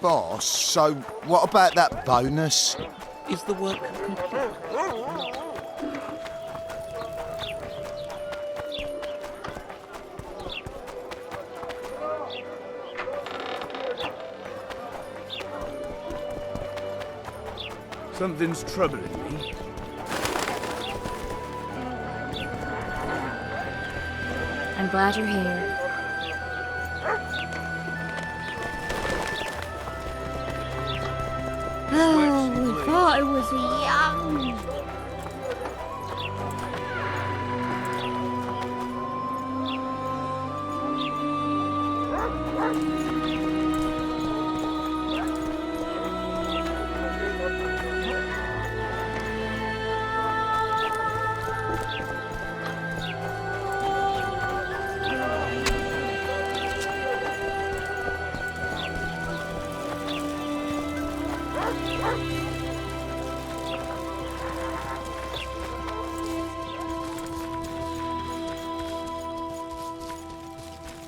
boss, so what about that bonus? Is the work complete? Something's troubling me. I'm glad you're here. Oh, we thought it was young.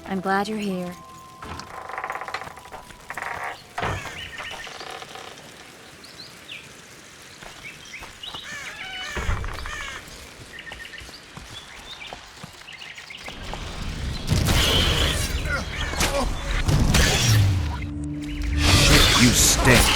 I'm glad you're here. You stink.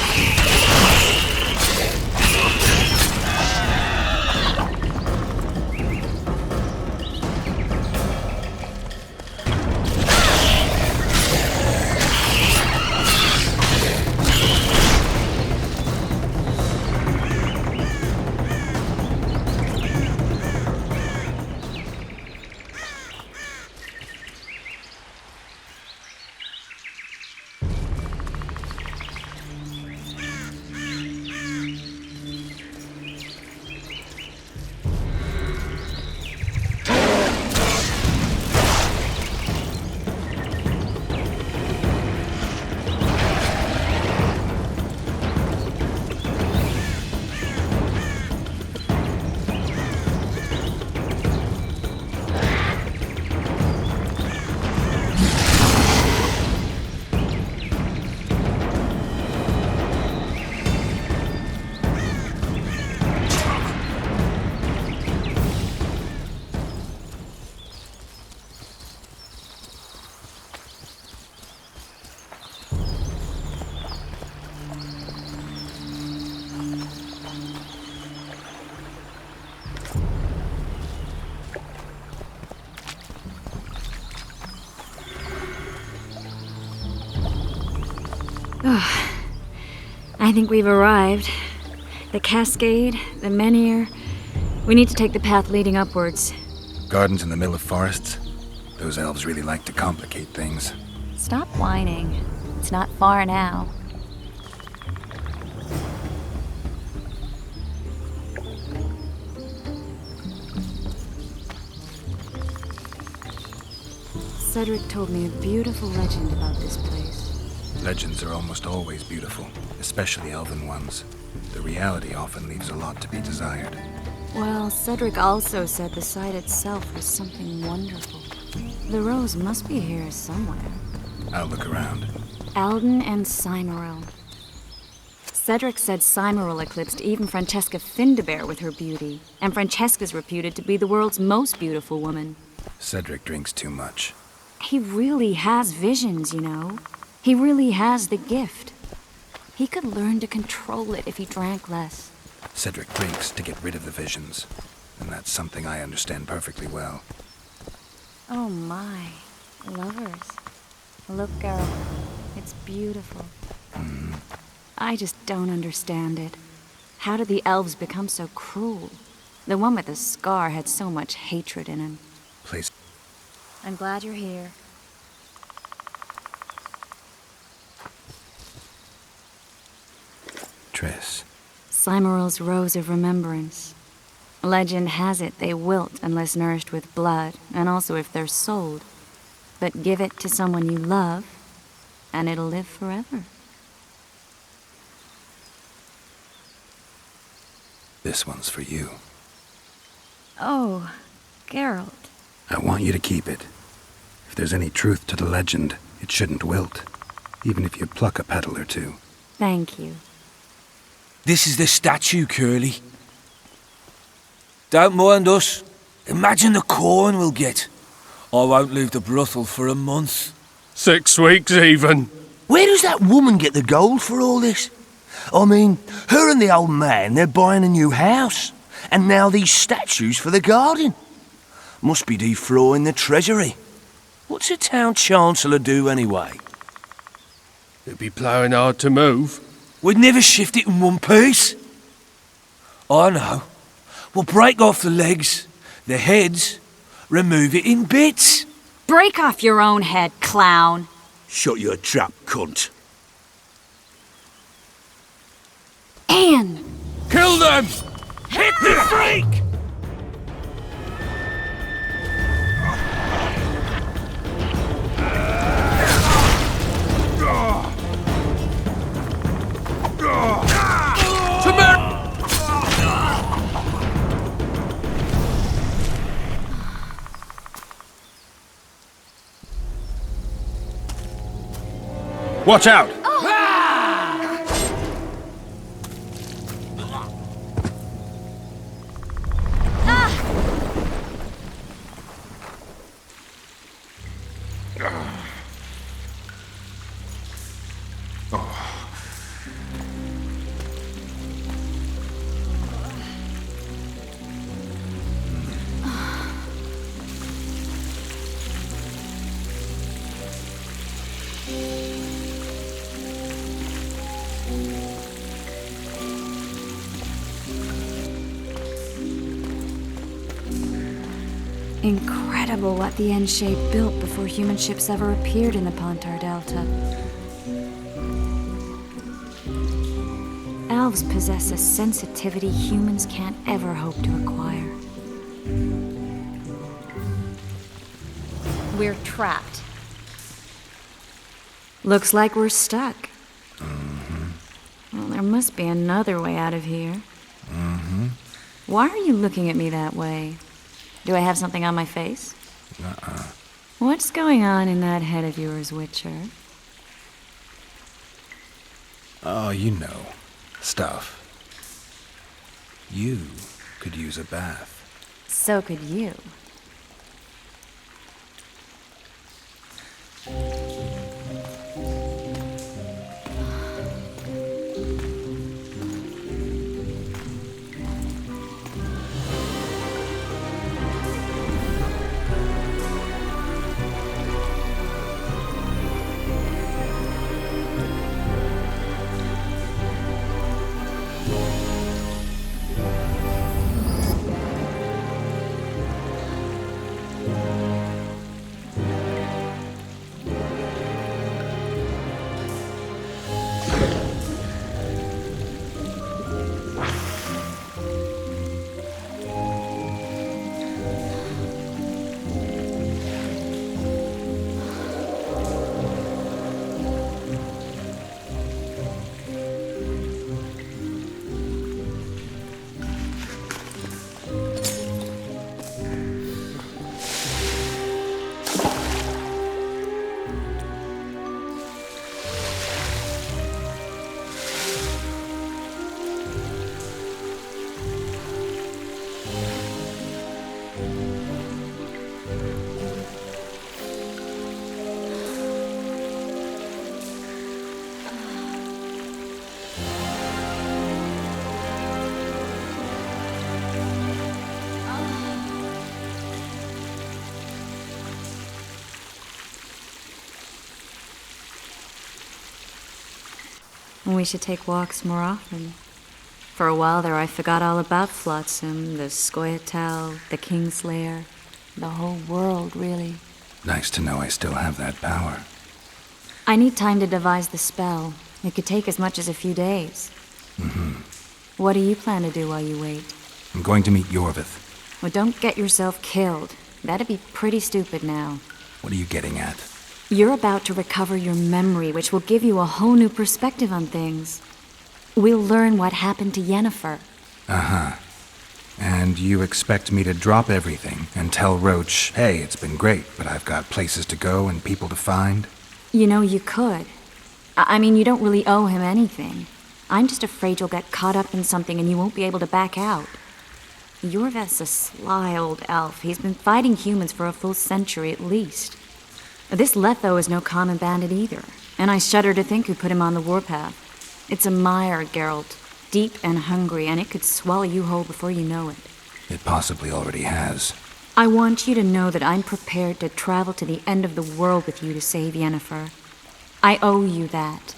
I think we've arrived. The cascade, the menhir. We need to take the path leading upwards. Gardens in the middle of forests? Those elves really like to complicate things. Stop whining. It's not far now. Cedric told me a beautiful legend about this place. Legends are almost always beautiful, especially elven ones. The reality often leaves a lot to be desired. Well, Cedric also said the site itself was something wonderful. The rose must be here somewhere. I'll look around. Alden and Cymoril. Cedric said Cymoril eclipsed even Francesca Findabair with her beauty, and Francesca's reputed to be the world's most beautiful woman. Cedric drinks too much. He really has visions, you know. He really has the gift. He could learn to control it if he drank less. Cedric drinks to get rid of the visions, and that's something I understand perfectly well. Oh my, lovers. Look, Geralt, it's beautiful. I just don't understand it. How did the elves become so cruel? The one with the scar had so much hatred in him. Please. I'm glad you're here. Triss. Cymoril's Rose of Remembrance. Legend has it they wilt unless nourished with blood, and also if they're sold. But give it to someone you love, and it'll live forever. This one's for you. Oh, Geralt. I want you to keep it. If there's any truth to the legend, it shouldn't wilt. even if you pluck a petal or two. Thank you. This is the statue, Curly. Don't mind us. Imagine the corn we'll get. I won't leave the brothel for a month. 6 weeks even. Where does that woman get the gold for all this? I mean, her and the old man, they're buying a new house. And now these statues for the garden. Must be defraying the treasury. What's a town chancellor do anyway? It'd be ploughing hard to move. We'd never shift it in one piece. I know. We'll break off the legs, the heads, remove it in bits. Break off your own head, clown. Shut your trap, cunt. Anne! Kill them! Hit the freak! Watch out! Incredible what the N-shape built before human ships ever appeared in the Pontar Delta. Elves possess a sensitivity humans can't ever hope to acquire. We're trapped. Looks like we're stuck. Well, there must be another way out of here. Why are you looking at me that way? Do I have something on my face? What's going on in that head of yours, Witcher? Oh, you know. Stuff. You could use a bath. So could you. We should take walks more often. For a while there I forgot all about Flotsam, the Scoia'tael, the kingslayer, the whole world, really. Nice to know I still have that power. I need time to devise the spell. It could take as much as a few days. What do you plan to do while you wait? I'm going to meet Iorveth. Well, don't get yourself killed. That'd be pretty stupid now. What are you getting at? You're about to recover your memory, which will give you a whole new perspective on things. We'll learn what happened to Yennefer. And you expect me to drop everything and tell Roach, hey, it's been great, but I've got places to go and people to find? You know, you could. I mean, you don't really owe him anything. I'm just afraid you'll get caught up in something and you won't be able to back out. Iorveth's a sly old elf. He's been fighting humans for a full century at least. This Letho is no common bandit either, and I shudder to think who put him on the warpath. It's a mire, Geralt, deep and hungry, and it could swallow you whole before you know it. It possibly already has. I want you to know that I'm prepared to travel to the end of the world with you to save Yennefer. I owe you that.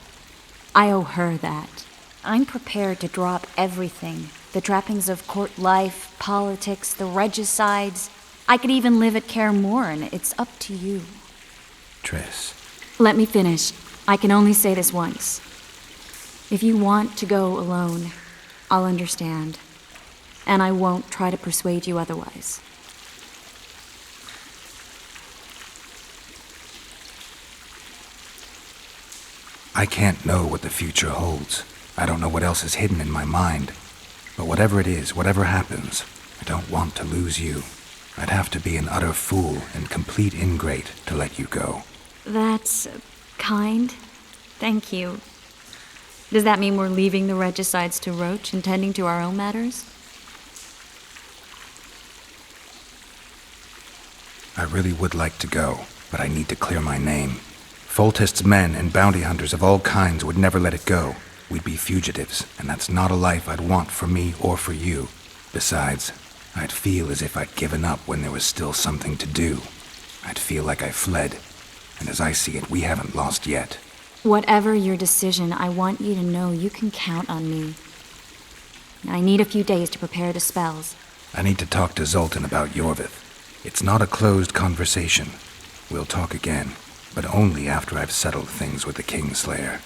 I owe her that. I'm prepared to drop everything. The trappings of court life, politics, the regicides. I could even live at Kaer Morhen. It's up to you. Triss. Let me finish. I can only say this once. If you want to go alone, I'll understand. And I won't try to persuade you otherwise. I can't know what the future holds. I don't know what else is hidden in my mind. But whatever it is, whatever happens, I don't want to lose you. I'd have to be an utter fool and complete ingrate to let you go. That's kind. Thank you. Does that mean we're leaving the regicides to Roach and tending to our own matters? I really would like to go, but I need to clear my name. Foltest's men and bounty hunters of all kinds would never let it go. We'd be fugitives, and that's not a life I'd want for me or for you. Besides, I'd feel as if I'd given up when there was still something to do. I'd feel like I fled, and as I see it, we haven't lost yet. Whatever your decision, I want you to know you can count on me. I need a few days to prepare the spells. I need to talk to Zoltan about Iorveth. It's not a closed conversation. We'll talk again, but only after I've settled things with the kingslayer.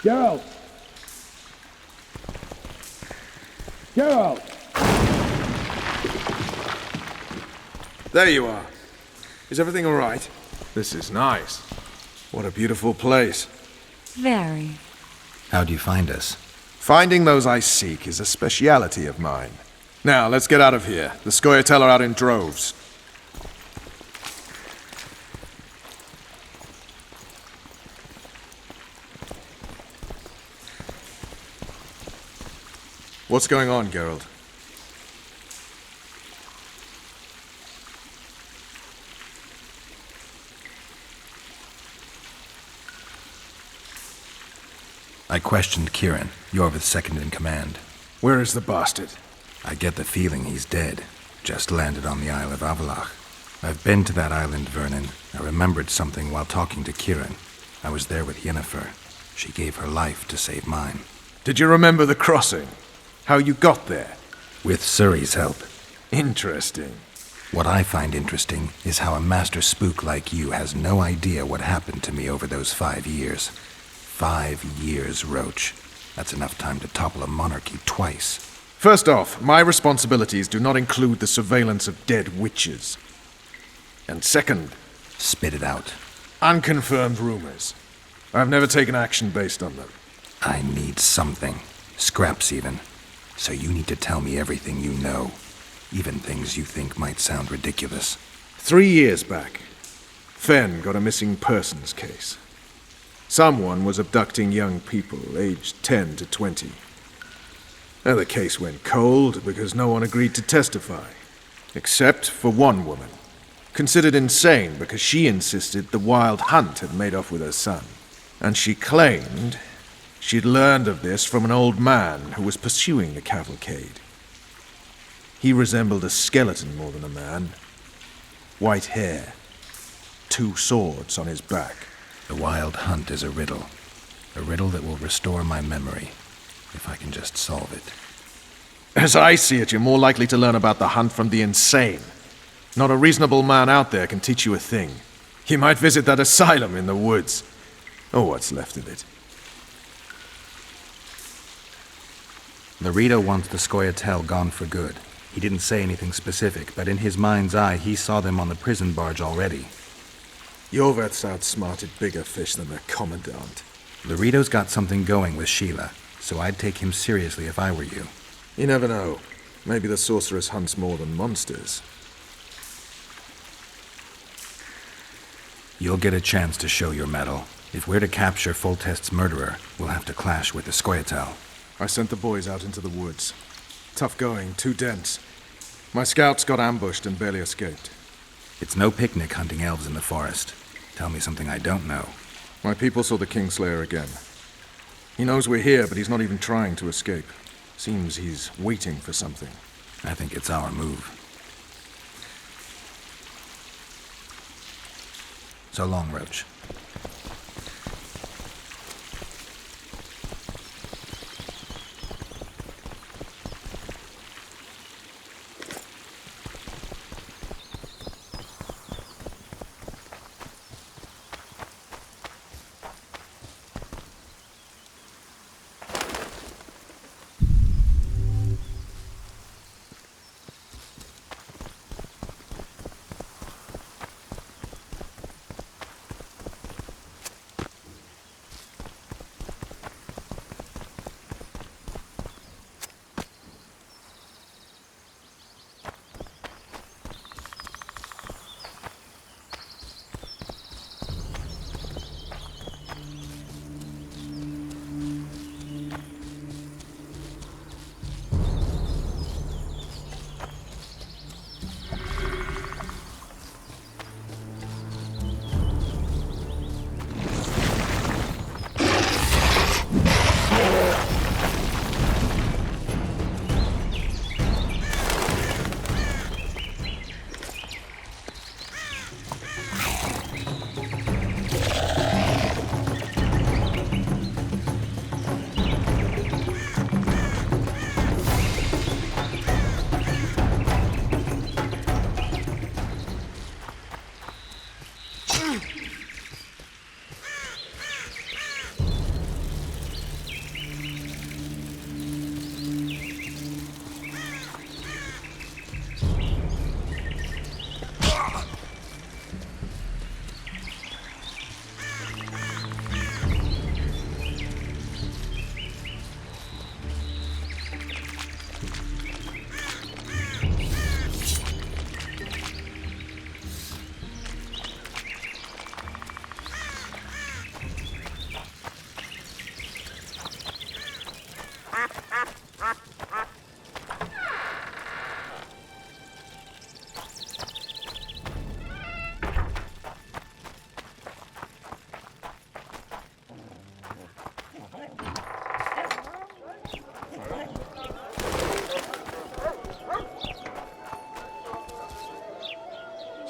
Geralt! Geralt! There you are. Is everything all right? This is nice. What a beautiful place. Very. How'd you find us? Finding those I seek is a speciality of mine. Now, let's get out of here. The Scoia'tael are out in droves. What's going on, Geralt? I questioned Kieran, Iorveth's second in command. Where is the bastard? I get the feeling he's dead. Just landed on the Isle of Avalach. I've been to that island, Vernon. I remembered something while talking to Kieran. I was there with Yennefer. She gave her life to save mine. Did you remember the crossing? How you got there? With Suri's help. Interesting. What I find interesting is how a master spook like you has no idea what happened to me over those 5 years. 5 years, Roach. That's enough time to topple a monarchy twice. First off, my responsibilities do not include the surveillance of dead witches. And second, Spit it out. unconfirmed rumors. I've never taken action based on them. I need something. Scraps even. So you need to tell me everything you know. Even things you think might sound ridiculous. 3 years back, Fen got a missing persons case. Someone was abducting young people, aged 10 to 20. Now the case went cold because no one agreed to testify. Except for one woman, considered insane because she insisted the Wild Hunt had made off with her son. And she claimed she'd learned of this from an old man who was pursuing the cavalcade. He resembled a skeleton more than a man. White hair, 2 swords on his back. The Wild Hunt is a riddle. A riddle that will restore my memory, if I can just solve it. As I see it, you're more likely to learn about the hunt from the insane. Not a reasonable man out there can teach you a thing. You might visit that asylum in the woods. Or what's left of it. Larito wants the Scoia'tael gone for good. He didn't say anything specific, but in his mind's eye, he saw them on the prison barge already. Iorveth's outsmarted bigger fish than the Commandant. Larito's got something going with Sheila, so I'd take him seriously if I were you. You never know. Maybe the sorceress hunts more than monsters. You'll get a chance to show your mettle. If we're to capture Foltest's murderer, we'll have to clash with the Scoia'tael. I sent the boys out into the woods. Tough going, too dense. My scouts got ambushed and barely escaped. It's no picnic hunting elves in the forest. Tell me something I don't know. My people saw the kingslayer again. He knows we're here, but he's not even trying to escape. Seems he's waiting for something. I think it's our move. So long, Roach.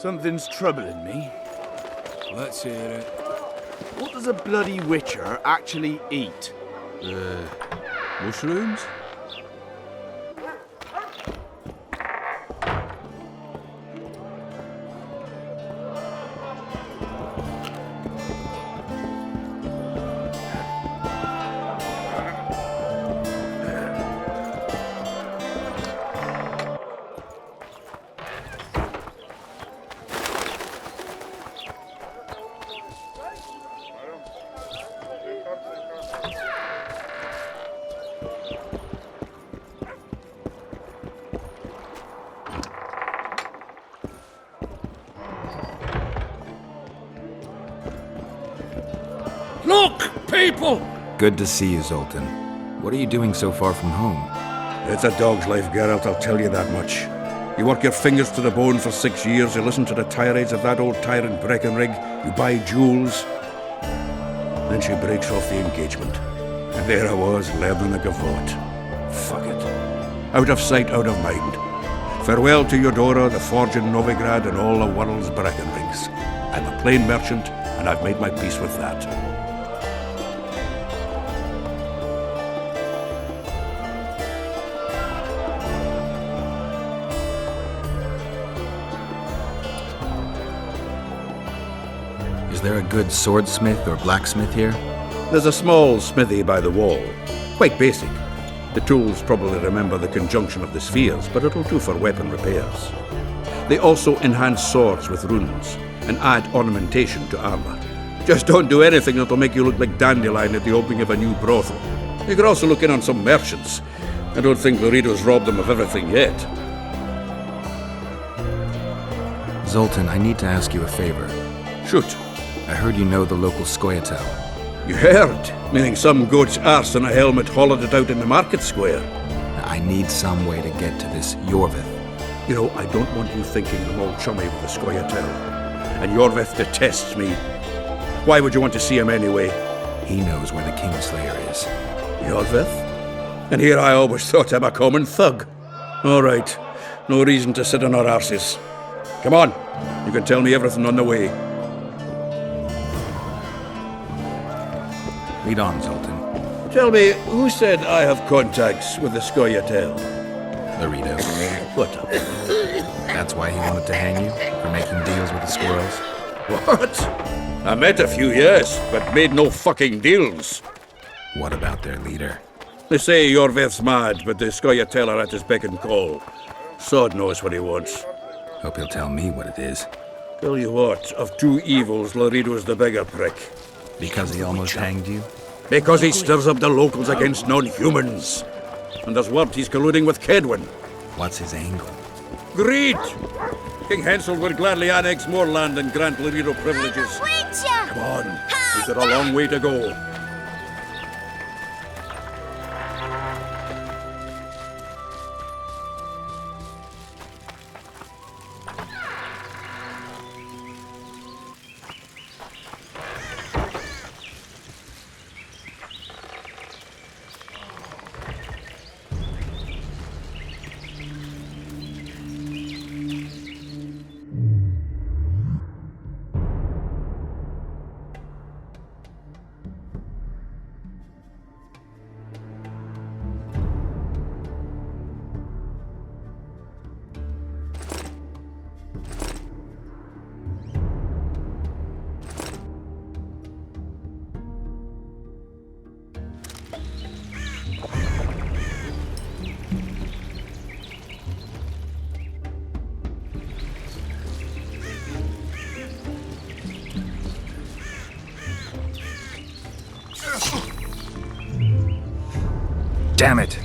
Something's troubling me. Let's hear it. What does a bloody witcher actually eat? Mushrooms? Look, people! Good to see you, Zoltan. What are you doing so far from home? It's a dog's life, Geralt, I'll tell you that much. You work your fingers to the bone for 6 years, you listen to the tirades of that old tyrant Breckenrig, you buy jewels. Then she breaks off the engagement. And there I was, learning the gavotte. Fuck it. Out of sight, out of mind. Farewell to Eudora, the forge in Novigrad, and all the world's Breckenrigs. I'm a plain merchant, and I've made my peace with that. Is there a good swordsmith or blacksmith here? There's a small smithy by the wall. Quite basic. The tools probably remember the conjunction of the spheres, but it'll do for weapon repairs. They also enhance swords with runes, and add ornamentation to armor. Just don't do anything that'll make you look like Dandelion at the opening of a new brothel. You could also look in on some merchants. I don't think Laredo's robbed them of everything yet. Zoltan, I need to ask you a favor. Shoot. I heard you know the local Scoia'tael. You heard? Meaning some goat's arse in a helmet hollowed it out in the market square. I need some way to get to this Iorveth. You know, I don't want you thinking I'm all chummy with the Scoia'tael. And Iorveth detests me. Why would you want to see him anyway? He knows where the kingslayer is. Iorveth? And here I always thought him a common thug. All right. No reason to sit on our arses. Come on. You can tell me everything on the way. Lead on, Zoltan. Tell me, who said I have contacts with the Scoia'tael? Laredo. What up? That's why he wanted to hang you? For making deals with the squirrels? What? I met a few, yes, but made no fucking deals. What about their leader? They say Iorveth's mad, but the Scoia'tael are at his beck and call. Sod knows what he wants. Hope he'll tell me what it is. Tell you what, of two evils, Laredo's the bigger prick. Because he almost hanged you? Because he stirs up the locals against non-humans. And there's word he's colluding with Kedwin. What's his angle? Greed! King Hansel would gladly annex more land and grant Laredo privileges. Come on, we've got a long way to go. Damn it!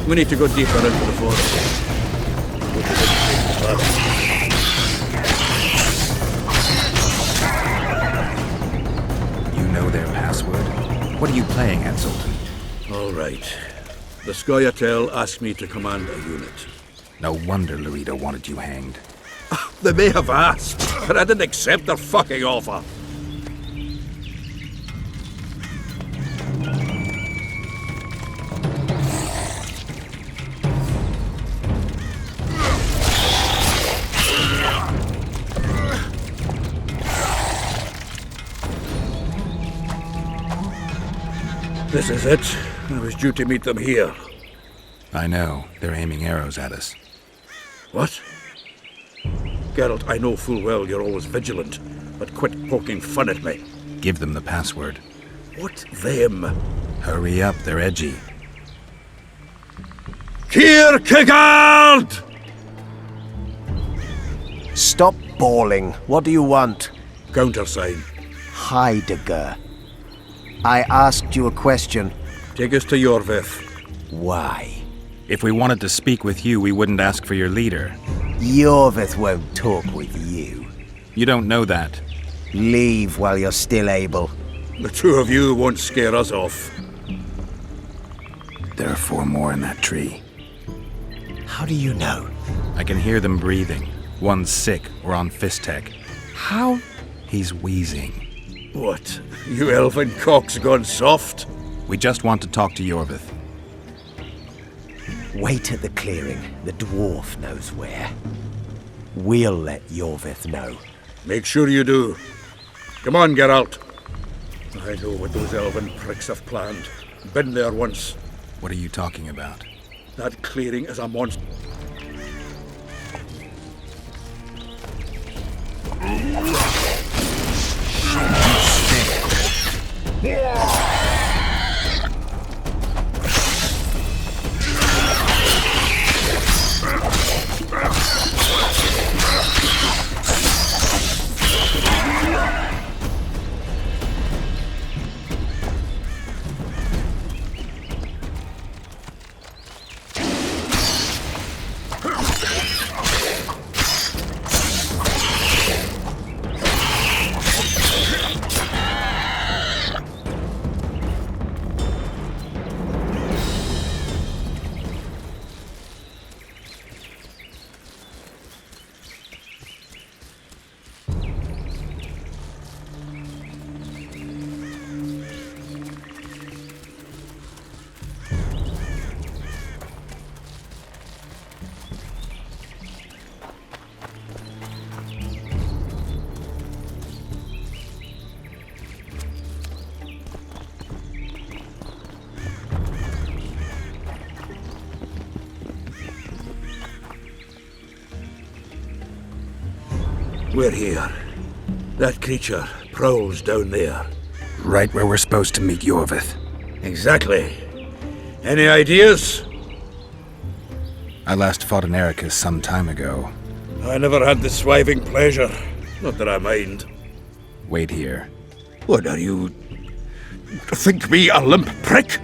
We need to go deeper into the forest. You know their password? What are you playing at, Zoltan? All right. The Scoia'tael asked me to command a unit. No wonder Laredo wanted you hanged. They may have asked, but I didn't accept their fucking offer. This is it. I was due to meet them here. I know. They're aiming arrows at us. What? Geralt, I know full well you're always vigilant, but quit poking fun at me. Give them the password. What them? Hurry up, they're edgy. Kierkegaard! Stop bawling. What do you want? Countersign. Heidegger. I asked you a question. Take us to Iorveth. Why? If we wanted to speak with you, we wouldn't ask for your leader. Iorveth won't talk with you. You don't know that. Leave while you're still able. The two of you won't scare us off. There are 4 more in that tree. How do you know? I can hear them breathing. One's sick or on Fistek. How? He's wheezing. What? You elfin cock's gone soft? We just want to talk to Iorveth. Wait at the clearing. The dwarf knows where. We'll let Iorveth know. Make sure you do. Come on, Geralt. I know what those elven pricks have planned. Been there once. What are you talking about? That clearing is a monster. We're here. That creature prowls down there. Right where we're supposed to meet Iorveth. Exactly. Any ideas? I last fought an arachas some time ago. I never had the swiving pleasure. Not that I mind. Wait here. What are you... think me a limp prick?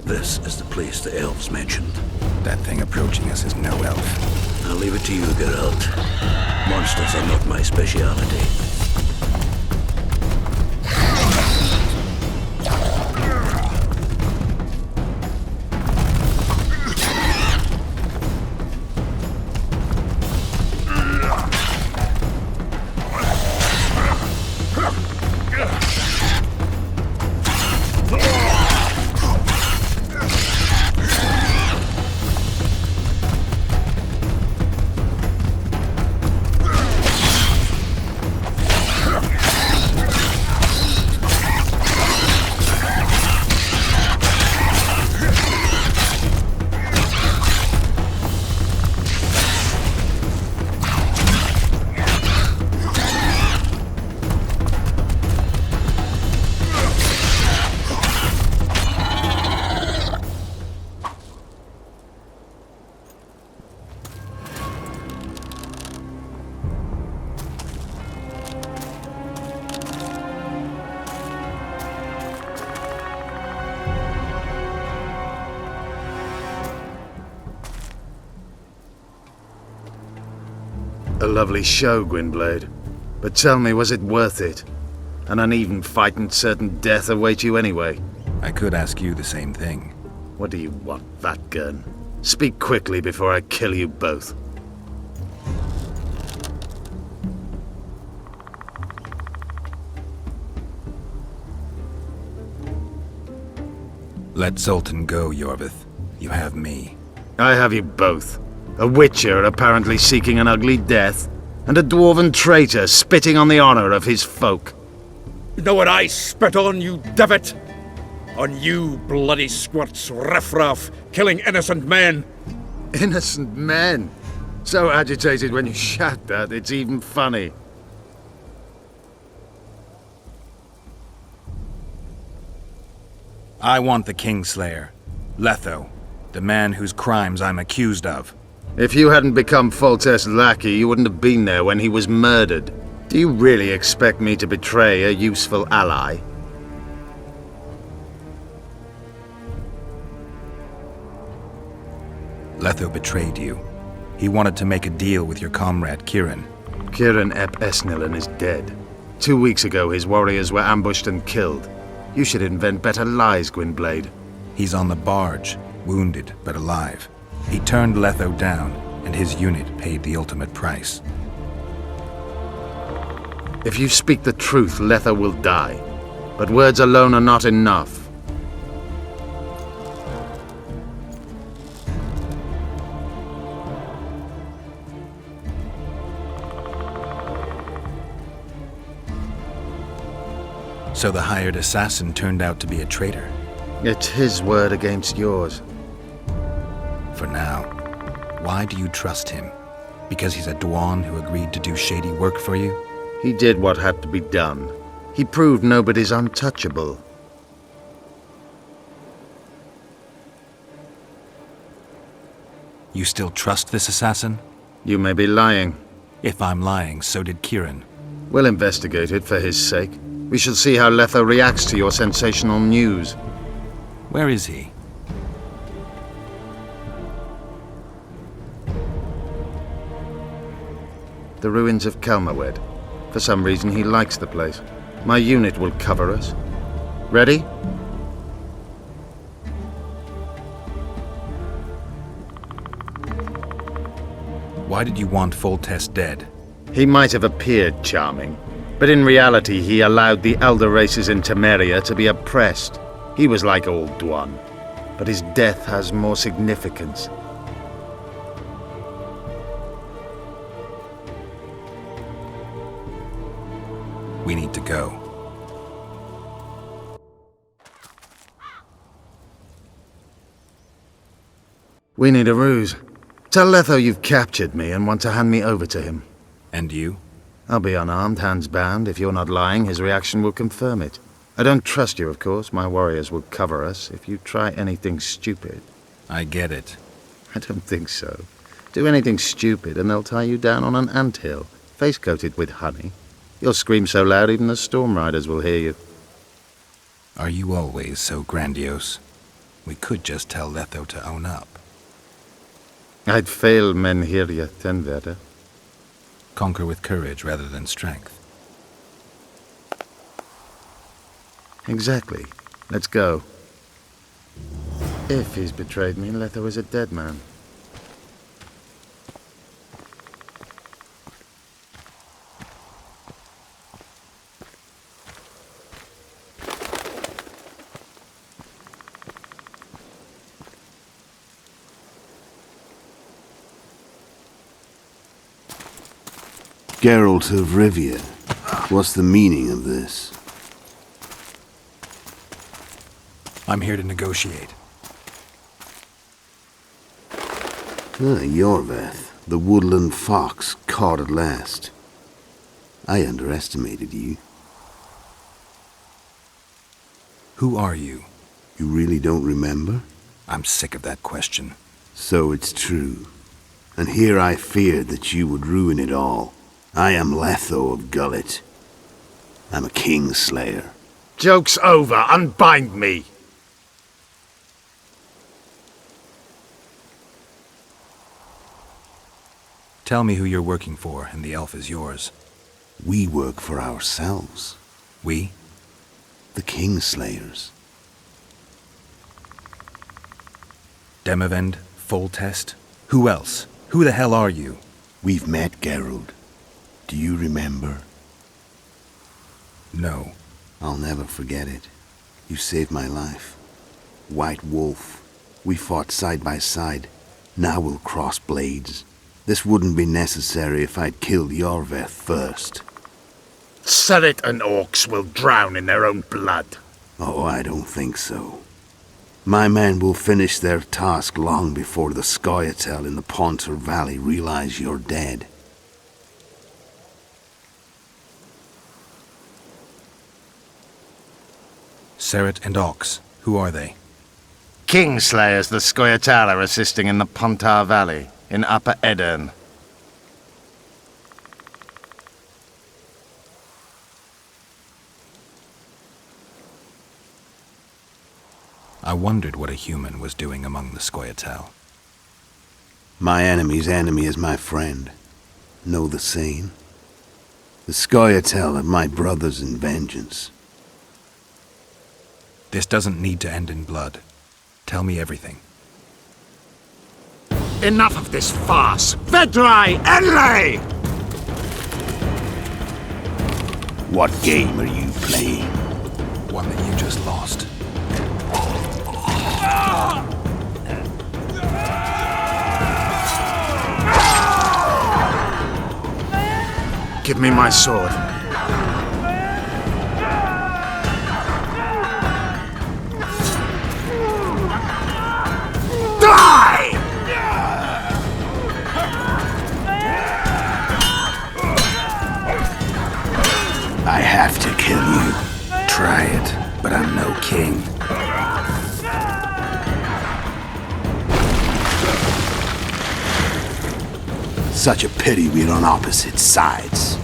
This is the place the elves mentioned. That thing approaching us is no elf. I'll leave it to you, Geralt. Monsters are not my speciality. A lovely show, Gwynblade. But tell me, was it worth it? An uneven fight and certain death await you anyway. I could ask you the same thing. What do you want, that gun? Speak quickly before I kill you both. Let Zoltan go, Iorveth. You have me. I have you both. A witcher apparently seeking an ugly death, and a dwarven traitor spitting on the honor of his folk. You know what I spit on, you divot? On you, bloody squirts, riffraff, killing innocent men. Innocent men? So agitated when you shout that, it's even funny. I want the kingslayer. Letho. The man whose crimes I'm accused of. If you hadn't become Foltest's lackey, you wouldn't have been there when he was murdered. Do you really expect me to betray a useful ally? Letho betrayed you. He wanted to make a deal with your comrade, Kieran. Kieran ep Esnilin is dead. 2 weeks ago, his warriors were ambushed and killed. You should invent better lies, Gwynblade. He's on the barge, wounded but alive. He turned Letho down, and his unit paid the ultimate price. If you speak the truth, Letha will die. But words alone are not enough. So the hired assassin turned out to be a traitor. It's his word against yours. For now. Why do you trust him? Because he's a Dwan who agreed to do shady work for you? He did what had to be done. He proved nobody's untouchable. You still trust this assassin? You may be lying. If I'm lying, so did Kieran. We'll investigate it for his sake. We shall see how Letha reacts to your sensational news. Where is he? The ruins of Kelmawed. For some reason, he likes the place. My unit will cover us. Ready? Why did you want Foltest dead? He might have appeared charming, but in reality he allowed the elder races in Temeria to be oppressed. He was like old Dwan, but his death has more significance. We need to go. We need a ruse. Tell Letho you've captured me and want to hand me over to him. And you? I'll be unarmed, hands bound. If you're not lying, his reaction will confirm it. I don't trust you, of course. My warriors will cover us if you try anything stupid. I get it. I don't think so. Do anything stupid and they'll tie you down on an anthill, face-coated with honey. You'll scream so loud even the storm riders will hear you. Are you always so grandiose? We could just tell Letho to own up. I'd fail men Menhirya Tenveda. Conquer with courage rather than strength. Exactly. Let's go. If he's betrayed me, Letho is a dead man. Geralt of Rivia, what's the meaning of this? I'm here to negotiate. Iorveth, the woodland fox, caught at last. I underestimated you. Who are you? You really don't remember? I'm sick of that question. So it's true. And here I feared that you would ruin it all. I am Letho of Gullet. I'm a kingslayer. Joke's over. Unbind me. Tell me who you're working for, and the elf is yours. We work for ourselves. We? The kingslayers. Demavend? Foltest? Who else? Who the hell are you? We've met, Geralt. Do you remember? No. I'll never forget it. You saved my life. White Wolf. We fought side by side. Now we'll cross blades. This wouldn't be necessary if I'd killed Iorveth first. Surret and orcs will drown in their own blood. Oh, I don't think so. My men will finish their task long before the Scoia'tael in the Pontar Valley realize you're dead. Surret and Ox. Who are they? Kingslayers the Scoia'tael are assisting in the Pontar Valley, in Upper Edirn. I wondered what a human was doing among the Scoia'tael. My enemy's enemy is my friend. Know the saying? The Scoia'tael are my brothers in vengeance. This doesn't need to end in blood. Tell me everything. Enough of this farce! Vedrai Enlay! What game are you playing? One that you just lost. Give me my sword. Die! I have to kill you. Try it, but I'm no king. Such a pity we're on opposite sides.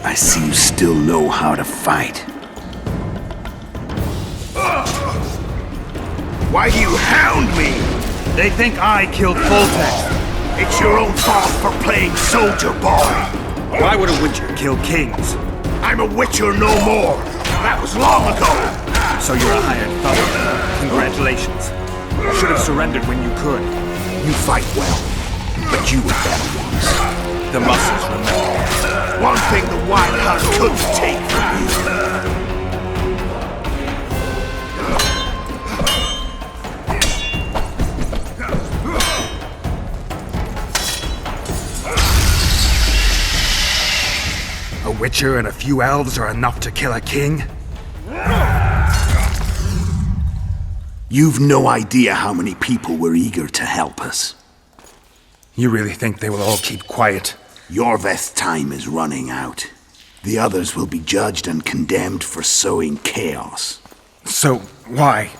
I see you still know how to fight. Why do you hound me? They think I killed Foltest. It's your own fault for playing soldier boy. Why would a witcher kill kings? I'm a witcher no more. That was long ago. So you're a hired thug. Congratulations. You should have surrendered when you could. You fight well, but you were better ones. The muscles remember. One thing the Wild Hunt couldn't take from you. A witcher and a few elves are enough to kill a king? You've no idea how many people were eager to help us. You really think they will all keep quiet? Iorveth's time is running out. The others will be judged and condemned for sowing chaos. So, why?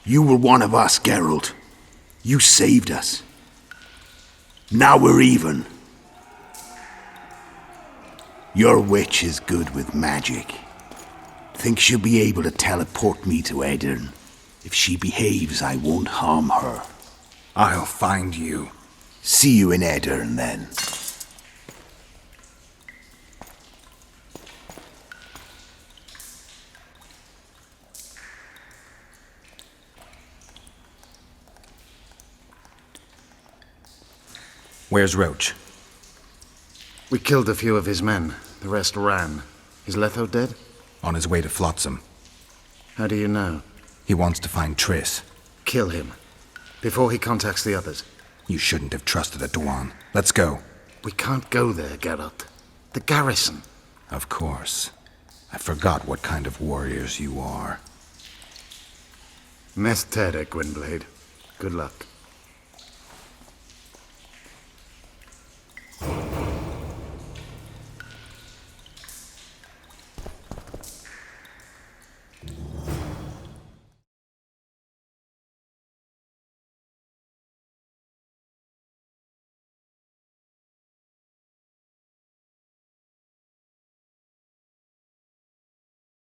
You were one of us, Geralt. You saved us. Now we're even. Your witch is good with magic. Think she'll be able to teleport me to Aedirn. If she behaves, I won't harm her. I'll find you. See you in Aedirn, then. Where's Roach? We killed a few of his men. The rest ran. Is Letho dead? On his way to Flotsam. How do you know? He wants to find Triss. Kill him. Before he contacts the others. You shouldn't have trusted a Dwan. Let's go. We can't go there, Geralt. The garrison. Of course. I forgot what kind of warriors you are. Mestere, Gwynblade. Good luck.